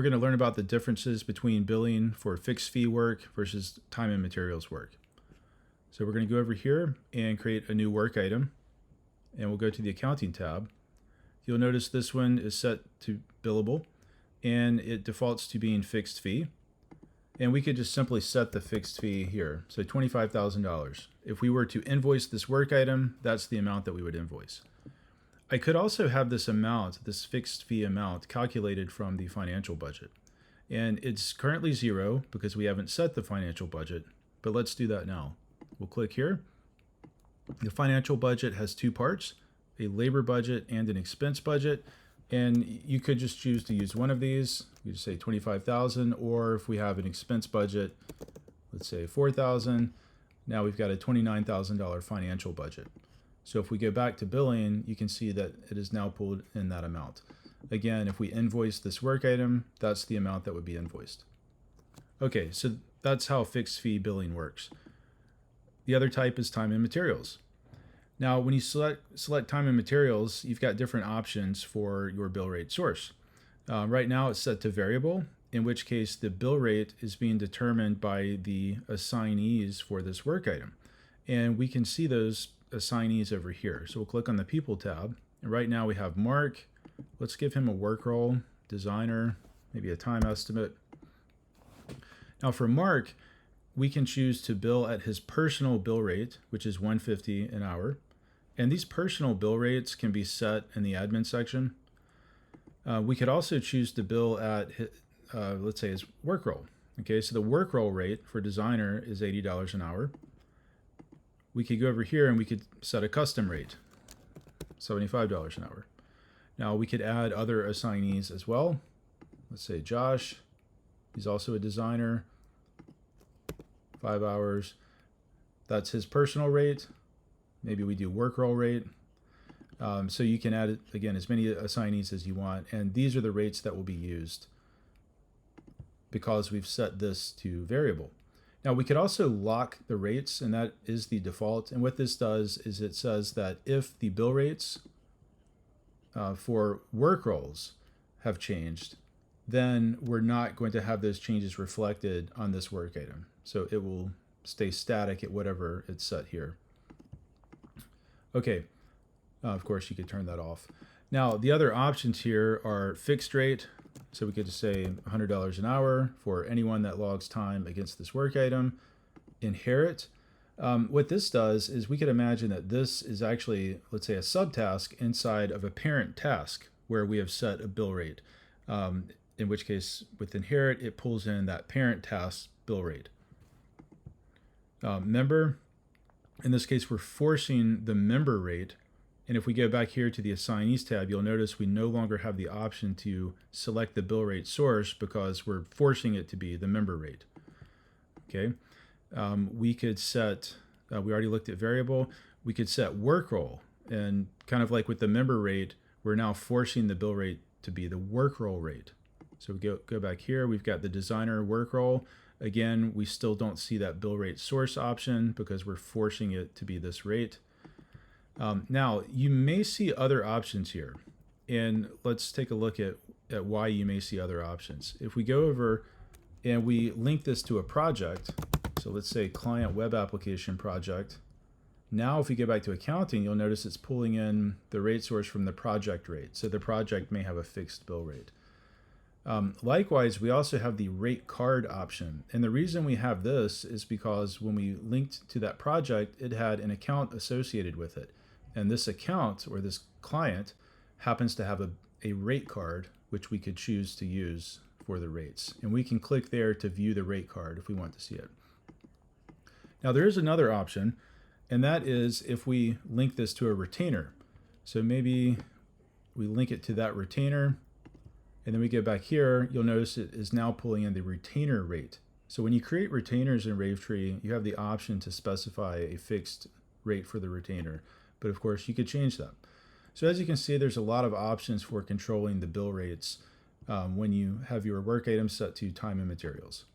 We're going to learn about the differences between billing for fixed fee work versus time and materials work. So we're going to go over here and create a new work item, and we'll go to the accounting tab. You'll notice this one is set to billable, and it defaults to being fixed fee. And we could just simply set the fixed fee here, so $25,000. If we were to invoice this work item, that's the amount that we would invoice. I could also have this amount, this fixed fee amount, calculated from the financial budget. And it's currently 0 because we haven't set the financial budget, but let's do that now. We'll click here. The financial budget has two parts, a labor budget and an expense budget. And you could just choose to use one of these. You just say 25,000, or if we have an expense budget, let's say 4,000, now we've got a $29,000 financial budget. So if we go back to billing, you can see that it is now pulled in that amount. Again, if we invoice this work item, that's the amount that would be invoiced. Okay, so that's how fixed fee billing works. The other type is time and materials. Now, when you select time and materials, you've got different options for your bill rate source. Right now it's set to variable, in which case the bill rate is being determined by the assignees for this work item. And we can see those assignees over here. So we'll click on the People tab. And right now we have Mark. Let's give him a work role, designer, maybe a time estimate. Now for Mark, we can choose to bill at his personal bill rate, which is $150 an hour. And these personal bill rates can be set in the admin section. We could also choose to bill at, let's say, his work role. Okay, so the work role rate for designer is $80 an hour. We could go over here and we could set a custom rate, $75 an hour. Now we could add other assignees as well. Let's say Josh, he's also a designer, 5 hours. That's his personal rate. Maybe we do work role rate. So you can add, again, as many assignees as you want. And these are the rates that will be used because we've set this to variable. Now we could also lock the rates, and that is the default. And what this does is it says that if the bill rates for work roles have changed, then we're not going to have those changes reflected on this work item. So it will stay static at whatever it's set here. Okay, of course you could turn that off. Now the other options here are fixed rate. So we could just say $100 an hour for anyone that logs time against this work item. Inherit. What this does is we could imagine that this is actually, let's say, a subtask inside of a parent task where we have set a bill rate. In which case, with inherit, it pulls in that parent task bill rate. Member. In this case, we're forcing the member rate. And if we go back here to the assignees tab, you'll notice we no longer have the option to select the bill rate source because we're forcing it to be the member rate. Okay. We could set, we already looked at variable. We could set work role, and kind of like with the member rate, we're now forcing the bill rate to be the work role rate. So we go back here, we've got the designer work role. Again, we still don't see that bill rate source option because we're forcing it to be this rate. Now, you may see other options here, and let's take a look at why you may see other options. If we go over and we link this to a project, so let's say client web application project. Now, if we go back to accounting, you'll notice it's pulling in the rate source from the project rate. So the project may have a fixed bill rate. Likewise, we also have the rate card option. And the reason we have this is because when we linked to that project, it had an account associated with it. And this account, or this client, happens to have a rate card, which we could choose to use for the rates. And we can click there to view the rate card if we want to see it. Now there is another option, and that is if we link this to a retainer. So maybe we link it to that retainer, and then we get back here, you'll notice it is now pulling in the retainer rate. So when you create retainers in Ravetree, you have the option to specify a fixed rate for the retainer. But of course, you could change that. So as you can see, there's a lot of options for controlling the bill rates when you have your work items set to time and materials.